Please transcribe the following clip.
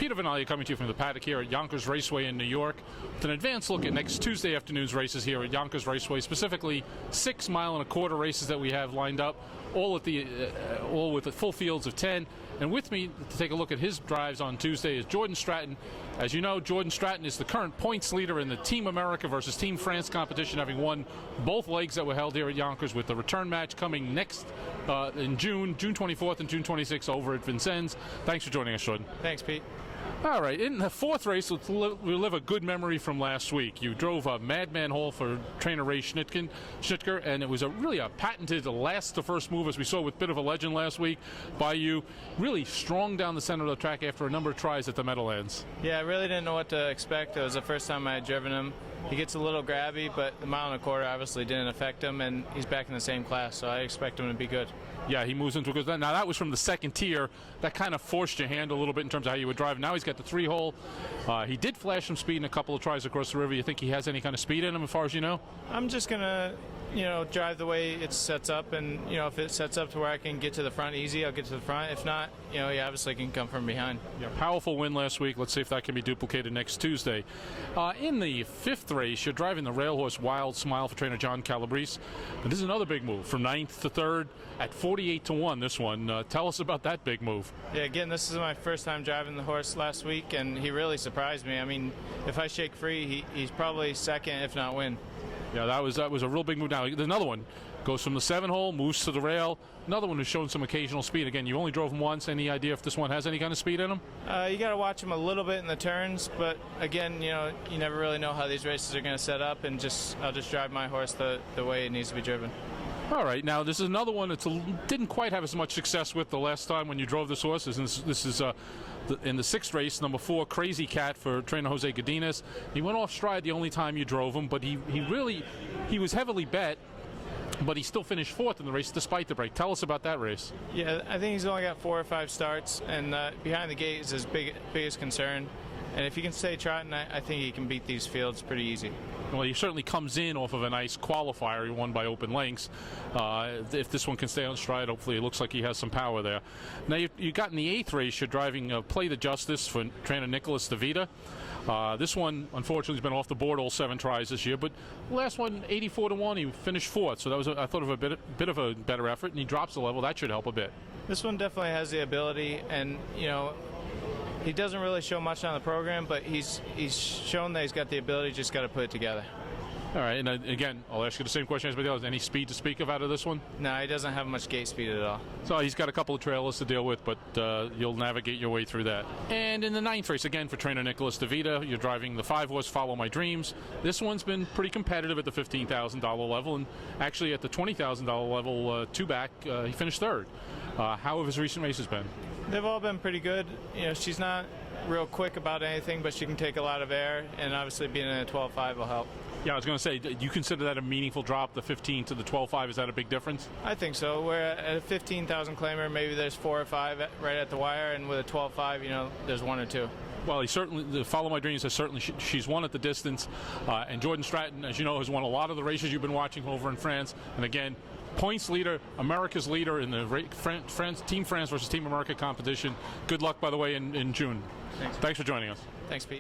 Peter Vanalia coming to you from the paddock here at Yonkers Raceway in New York with an advanced look at next Tuesday afternoon's races here at Yonkers Raceway, specifically 6 mile-and-a-quarter races that we have lined up, all with the full fields of 10. And with me to take a look at his drives on Tuesday is Jordan Stratton. As you know, Jordan Stratton is the current points leader in the Team America versus Team France competition, having won both legs that were held here at Yonkers, with the return match coming next in June 24th and June 26th over at Vincennes. Thanks for joining us, Jordan. Thanks, Pete. All right, in the fourth race, let's relive a good memory from last week. You drove a Madman Hall for trainer Ray Schnitker, and it was really a patented last to first move, as we saw with Bit of a Legend last week by you. Really strong down the center of the track after a number of tries at the Meadowlands. Yeah, I really didn't know what to expect. It was the first time I had driven him. He gets a little grabby, but the mile-and-a-quarter obviously didn't affect him, and he's back in the same class, so I expect him to be good. Yeah, he moves into a good. Now that was from the second tier. That kind of forced your hand a little bit in terms of how you would drive. Now he's got the 3-hole. He did flash some speed in a couple of tries across the river. You think he has any kind of speed in him, as far as you know? I'm just gonna, drive the way it sets up, and if it sets up to where I can get to the front easy, I'll get to the front. If not, he obviously can come from behind. Yeah, powerful win last week. Let's see if that can be duplicated next Tuesday. In the fifth race, you're driving the rail horse Wild Smile for trainer John Calabrese. And this is another big move from 9th to 3rd at 48-1. This one. Tell us about that big move. Yeah, again, this is my first time driving the horse last week, and he really surprised me. I mean, if I shake free, he's probably second, if not win. Yeah, that was a real big move. Now, there's another one. Goes from the 7-hole, moves to the rail. Another one who's shown some occasional speed. Again, you only drove him once. Any idea if this one has any kind of speed in him? You got to watch him a little bit in the turns, but again, you never really know how these races are going to set up, and I'll just drive my horse the way it needs to be driven. All right, now this is another one that didn't quite have as much success with the last time when you drove this horse. This is in the 6th race, number 4, CRAZYCAT for trainer Jose Godinez. He went off stride the only time you drove him, but he was heavily bet, but he still finished 4th in the race despite the break. Tell us about that race. Yeah, I think he's only got 4 or 5 starts, and behind the gate is his biggest concern. And if he can stay trotting, I think he can beat these fields pretty easy. Well, he certainly comes in off of a nice qualifier. He won by open lengths. If this one can stay on stride, hopefully it looks like he has some power there. Now, you got in the 8th race, you're driving Play the Justice for trainer Nicholas DeVita. This one, unfortunately, has been off the board all 7 tries this year, but the last one, 84-1, he finished 4th. So that was, I thought, of a bit of a better effort, and he drops the level. That should help a bit. This one definitely has the ability, and, he doesn't really show much on the program, but he's shown that he's got the ability, just got to put it together. All right, and again, I'll ask you the same question as everybody else. Any speed to speak of out of this one? No, he doesn't have much gate speed at all. So he's got a couple of trailers to deal with, but you'll navigate your way through that. And in the 9th race, again, for trainer Nicholas DeVita, you're driving the 5-horse Follow My Dreams. This one's been pretty competitive at the $15,000 level, and actually at the $20,000 level, 2 back, he finished 3rd. How have his recent races been? They've all been pretty good. She's not real quick about anything, but she can take a lot of air, and obviously being in a 12.5 will help. Yeah, I was going to say, do you consider that a meaningful drop, the 15 to the 12.5? Is that a big difference? I think so. We're at a 15,000 claimer, maybe there's 4 or 5 right at the wire, and with a 12.5, there's 1 or 2. Well, the Follow My Dreams has certainly, she's won at the distance, and Jordan Stratton, as you know, has won a lot of the races you've been watching over in France, and again, points leader, America's leader in the Team France versus Team America competition. Good luck, by the way, in June. Thanks. Thanks for joining us. Thanks, Pete.